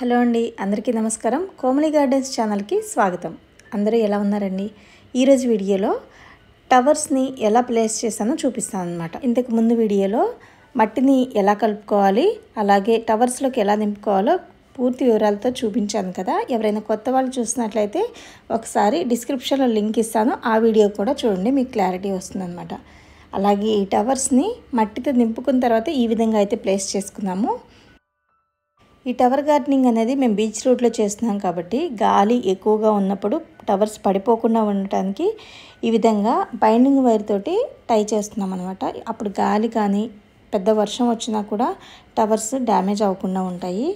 Hello అండి, అందరికీ నమస్కారం. కోమలి గార్డెన్స్ ఛానల్కి స్వాగతం. అందరూ ఎలా ఉన్నారండి? ఈరోజు వీడియోలో టవర్స్ని ఎలా ప్లేస్ చేశానో చూపిస్తాను అనమాట. ఇంతకు ముందు వీడియోలో మట్టిని ఎలా కలుపుకోవాలి, అలాగే టవర్స్లోకి ఎలా నింపుకోవాలో పూర్తి వివరాలతో చూపించాను కదా. ఎవరైనా కొత్త వాళ్ళు చూసినట్లయితే ఒకసారి డిస్క్రిప్షన్లో లింక్ ఇస్తాను, ఆ వీడియో కూడా చూడండి, మీకు క్లారిటీ వస్తుందన్నమాట. అలాగే ఈ టవర్స్ని మట్టితో నింపుకున్న తర్వాత ఈ విధంగా అయితే ప్లేస్ చేసుకున్నాము. ఈ టవర్ గార్డెనింగ్ అనేది మేము బీచ్ రోడ్లో చేస్తున్నాం కాబట్టి గాలి ఎక్కువగా ఉన్నప్పుడు టవర్స్ పడిపోకుండా ఉండటానికి ఈ విధంగా బైండింగ్ వైర్ తోటి టై చేస్తున్నాం అనమాట. అప్పుడు గాలి కానీ పెద్ద వర్షం వచ్చినా కూడా టవర్స్ డ్యామేజ్ అవ్వకుండా ఉంటాయి.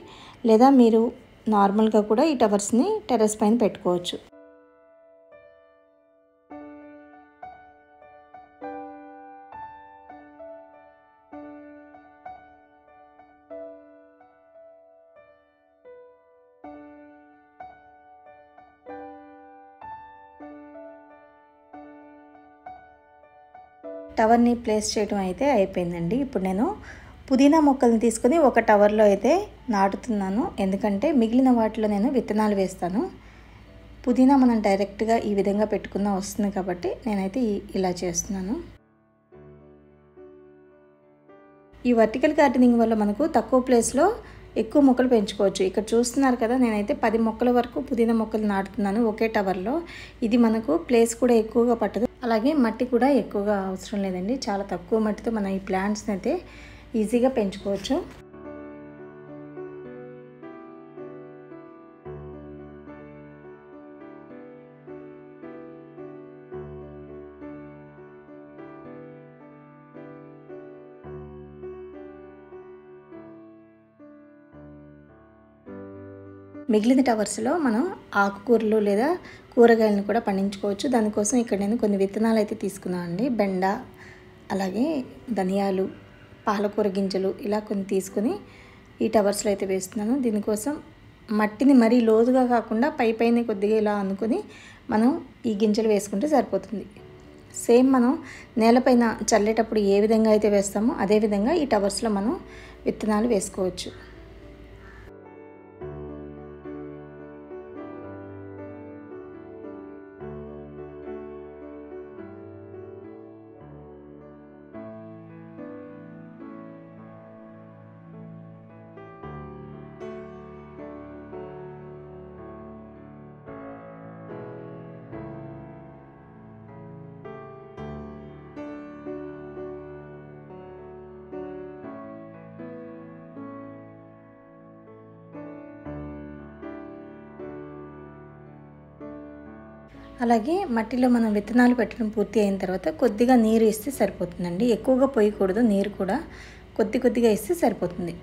లేదా మీరు నార్మల్గా కూడా ఈ టవర్స్ని టెర్రస్ పైన పెట్టుకోవచ్చు. టవర్ని ప్లేస్ చేయడం అయితే అయిపోయిందండి. ఇప్పుడు నేను పుదీనా మొక్కలను తీసుకొని ఒక టవర్లో అయితే నాటుతున్నాను. ఎందుకంటే మిగిలిన వాటిలో నేను విత్తనాలు వేస్తాను. పుదీనా మనం డైరెక్ట్గా ఈ విధంగా పెట్టుకున్నా వస్తుంది కాబట్టి నేనైతే ఇలా చేస్తున్నాను. ఈ వర్టికల్ గార్డెనింగ్ వల్ల మనకు తక్కువ ప్లేస్లో ఎక్కువ మొక్కలు పెంచుకోవచ్చు. ఇక్కడ చూస్తున్నారు కదా, నేనైతే 10 మొక్కల వరకు పుదీనా మొక్కలు నాటుతున్నాను ఒకే టవర్లో. ఇది మనకు ప్లేస్ కూడా ఎక్కువగా పట్టదు, అలాగే మట్టి కూడా ఎక్కువగా అవసరం లేదండి. చాలా తక్కువ మట్టితో మనం ఈ ప్లాంట్స్ని అయితే ఈజీగా పెంచుకోవచ్చు. మిగిలిన టవర్స్లో మనం ఆకుకూరలు లేదా కూరగాయలను కూడా పండించుకోవచ్చు. దానికోసం ఇక్కడ నేను కొన్ని విత్తనాలు అయితే తీసుకున్నాను అండి. బెండ, అలాగే ధనియాలు, పాలకూర గింజలు ఇలా కొన్ని తీసుకుని ఈ టవర్స్లో అయితే వేస్తున్నాను. దీనికోసం మట్టిని మరీ లోతుగా కాకుండా పైన కొద్దిగా ఇలా అనుకుని మనం ఈ గింజలు వేసుకుంటే సరిపోతుంది. సేమ్ మనం నేలపైన చల్లేటప్పుడు ఏ విధంగా అయితే వేస్తామో అదేవిధంగా ఈ టవర్స్లో మనం విత్తనాలు వేసుకోవచ్చు. అలాగే మట్టిలో మనం విత్తనాలు పెట్టడం పూర్తి అయిన తర్వాత కొద్దిగా నీరు ఇస్తే సరిపోతుందండి. ఎక్కువగా పోయకూడదు, నీరు కూడా కొద్దిగా ఇస్తే సరిపోతుంది.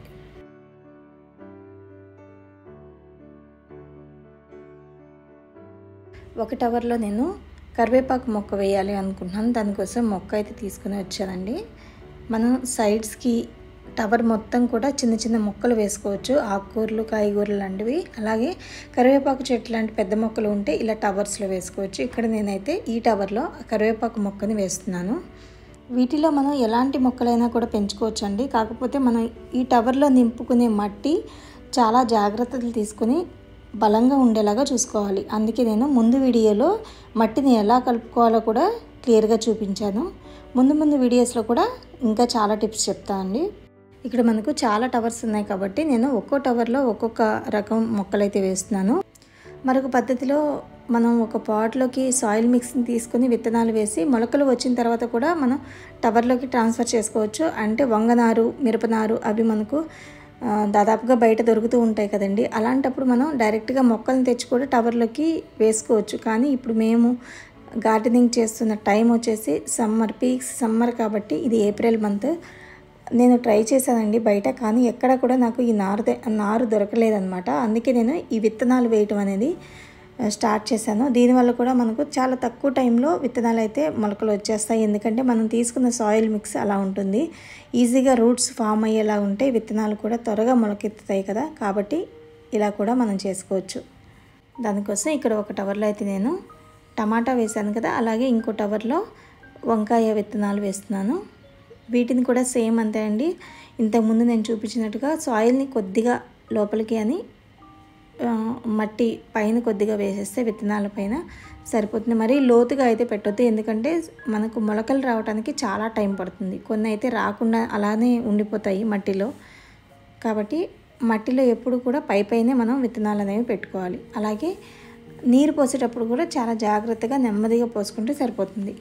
ఒక టవర్లో నేను కరివేపాకు మొక్క వేయాలి అనుకుంటున్నాను. దానికోసం మొక్క అయితే తీసుకుని వచ్చానండి. మనం సైడ్స్కి టవర్ మొత్తం కూడా చిన్న చిన్న మొక్కలు వేసుకోవచ్చు, ఆకుకూరలు, కాయగూరలు లాంటివి. అలాగే కరివేపాకు చెట్లు లాంటి పెద్ద మొక్కలు ఉంటే ఇలా టవర్స్లో వేసుకోవచ్చు. ఇక్కడ నేనైతే ఈ టవర్లో కరివేపాకు మొక్కని వేస్తున్నాను. వీటిలో మనం ఎలాంటి మొక్కలైనా కూడా పెంచుకోవచ్చు అండి. కాకపోతే మనం ఈ టవర్లో నింపుకునే మట్టి చాలా జాగ్రత్తలు తీసుకుని బలంగా ఉండేలాగా చూసుకోవాలి. అందుకే నేను ముందు వీడియోలో మట్టిని ఎలా కలుపుకోవాలో కూడా క్లియర్గా చూపించాను. ముందు వీడియోస్లో కూడా ఇంకా చాలా టిప్స్ చెప్తానండి. ఇక్కడ మనకు చాలా టవర్స్ ఉన్నాయి కాబట్టి నేను ఒక్కో టవర్లో ఒక్కొక్క రకం మొక్కలైతే వేస్తున్నాను. మరొక పద్ధతిలో మనం ఒక పాట్లోకి సాయిల్ మిక్స్ని తీసుకొని విత్తనాలు వేసి మొలకలు వచ్చిన తర్వాత కూడా మనం టవర్లోకి ట్రాన్స్ఫర్ చేసుకోవచ్చు. అంటే వంగనారు, మిరపనారు అవి మనకు దాదాపుగా బయట దొరుకుతూ ఉంటాయి కదండి. అలాంటప్పుడు మనం డైరెక్ట్గా మొక్కలను తెచ్చి కూడా టవర్లోకి వేసుకోవచ్చు. కానీ ఇప్పుడు మేము గార్డెనింగ్ చేస్తున్న టైం వచ్చేసి పీక్స్ సమ్మర్ కాబట్టి ఇది ఏప్రిల్ మంత్. నేను ట్రై చేశానండి బయట, కానీ ఎక్కడ కూడా నాకు ఈ నారు దొరకలేదన్నమాట. అందుకే నేను ఈ విత్తనాలు వేయటం అనేది స్టార్ట్ చేశాను. దీనివల్ల కూడా మనకు చాలా తక్కువ టైంలో విత్తనాలు అయితే మొలకలు వచ్చేస్తాయి. ఎందుకంటే మనం తీసుకున్న సాయిల్ మిక్స్ అలా ఉంటుంది. ఈజీగా రూట్స్ ఫామ్ అయ్యేలా ఉంటే విత్తనాలు కూడా త్వరగా మొలకెత్తుతాయి కదా. కాబట్టి ఇలా కూడా మనం చేసుకోవచ్చు. దానికోసం ఇక్కడ ఒక టవర్లో అయితే నేను టమాటా వేసాను కదా, అలాగే ఇంకో టవర్లో వంకాయ విత్తనాలు వేస్తున్నాను. వీటిని కూడా సేమ్ అంతే అండి. ఇంతకుముందు నేను చూపించినట్టుగా సాయిల్ని కొద్దిగా లోపలికి అని మట్టి పైన కొద్దిగా వేసేస్తే విత్తనాల పైన సరిపోతుంది. మరి లోతుగా అయితే పెట్టొద్దు, ఎందుకంటే మనకు మొలకలు రావడానికి చాలా టైం పడుతుంది. కొన్ని అయితే రాకుండా అలానే ఉండిపోతాయి మట్టిలో. కాబట్టి మట్టిలో ఎప్పుడు కూడా పైనే మనం విత్తనాలు అనేవి పెట్టుకోవాలి. అలాగే నీరు పోసేటప్పుడు కూడా చాలా జాగ్రత్తగా నెమ్మదిగా పోసుకుంటే సరిపోతుంది.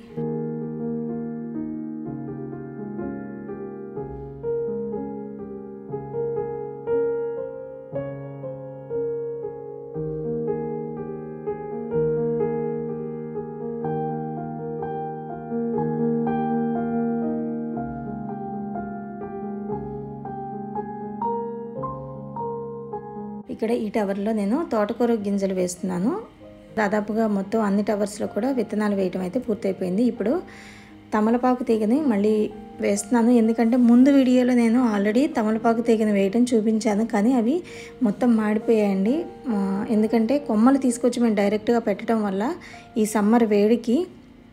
ఇక్కడ ఈ టవర్లో నేను తోటకూర గింజలు వేస్తున్నాను. దాదాపుగా మొత్తం అన్ని టవర్స్లో కూడా విత్తనాలు వేయటం అయితే పూర్తయిపోయింది. ఇప్పుడు తమలపాకు తీగని మళ్ళీ వేస్తున్నాను, ఎందుకంటే ముందు వీడియోలో నేను ఆల్రెడీ తమలపాకు తీగని వేయటం చూపించాను, కానీ అవి మొత్తం మాడిపోయాయండి. ఎందుకంటే కొమ్మలు తీసుకొచ్చి మేము డైరెక్ట్గా పెట్టడం వల్ల ఈ సమ్మర్ వేడికి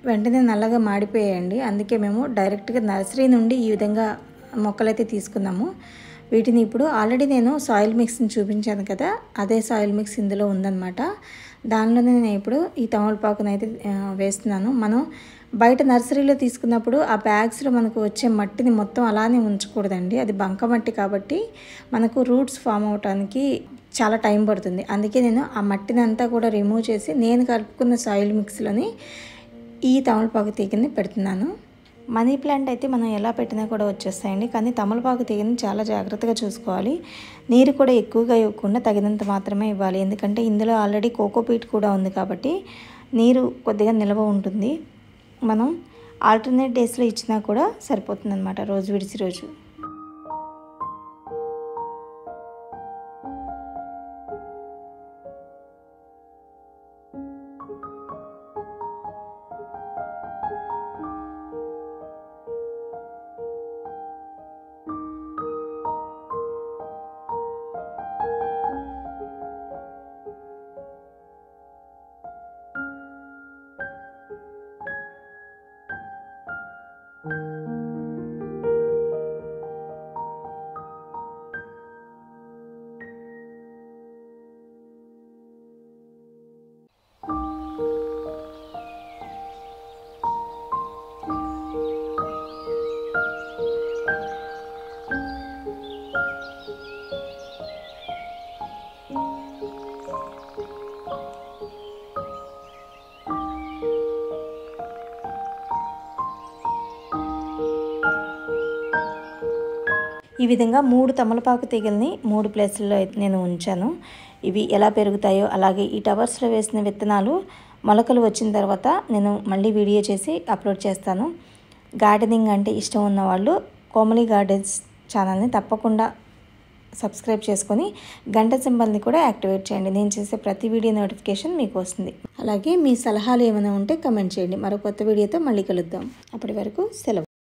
వెంటనే నల్లగా మాడిపోయాయండి. అందుకే మేము డైరెక్ట్గా నర్సరీ నుండి ఈ విధంగా మొక్కలైతే తీసుకున్నాము. వీటిని ఇప్పుడు ఆల్రెడీ నేను సాయిల్ మిక్స్ని చూపించాను కదా, అదే సాయిల్ మిక్స్ ఇందులో ఉందన్నమాట. దానిలోనే నేను ఇప్పుడు ఈ తమలపాకును అయితే వేస్తున్నాను. మనం బయట నర్సరీలో తీసుకున్నప్పుడు ఆ బ్యాగ్స్లో మనకు వచ్చే మట్టిని మొత్తం అలానే ఉంచకూడదండి, అది బంక మట్టి కాబట్టి మనకు రూట్స్ ఫామ్ అవడానికి చాలా టైం పడుతుంది. అందుకే నేను ఆ మట్టిని అంతా కూడా రిమూవ్ చేసి నేను కలుపుకున్న సాయిల్ మిక్స్లోని ఈ తమలపాకు తీగని పెడుతున్నాను. మనీ ప్లాంట్ అయితే మనం ఎలా పెట్టినా కూడా వచ్చేస్తాయండి, కానీ తమలపాకు తీగని చాలా జాగ్రత్తగా చూసుకోవాలి. నీరు కూడా ఎక్కువగా ఇవ్వకుండా తగినంత మాత్రమే ఇవ్వాలి, ఎందుకంటే ఇందులో ఆల్రెడీ కోకోపీట్ కూడా ఉంది కాబట్టి నీరు కొద్దిగా నిల్వ ఉంటుంది. మనం ఆల్టర్నేట్ డేస్లో ఇచ్చినా కూడా సరిపోతుంది అన్నమాట, రోజు విడిచి రోజు. ఈ విధంగా 3 తమలపాకు తీగల్ని 3 ప్లేసుల్లో నేను ఉంచాను. ఇవి ఎలా పెరుగుతాయో, అలాగే ఈ టవర్స్లో వేసిన విత్తనాలు మొలకలు వచ్చిన తర్వాత నేను మళ్ళీ వీడియో చేసి అప్లోడ్ చేస్తాను. గార్డెనింగ్ అంటే ఇష్టం ఉన్న వాళ్ళు కోమలి గార్డెన్స్ ఛానల్ని తప్పకుండా సబ్స్క్రైబ్ చేసుకొని గంట సింబల్ని కూడా యాక్టివేట్ చేయండి. నేను చేసే ప్రతి వీడియో నోటిఫికేషన్ మీకు వస్తుంది. అలాగే మీ సలహాలు ఏమైనా ఉంటే కమెంట్ చేయండి. మరో కొత్త వీడియోతో మళ్ళీ కలుద్దాం. అప్పటి వరకు సెలవు.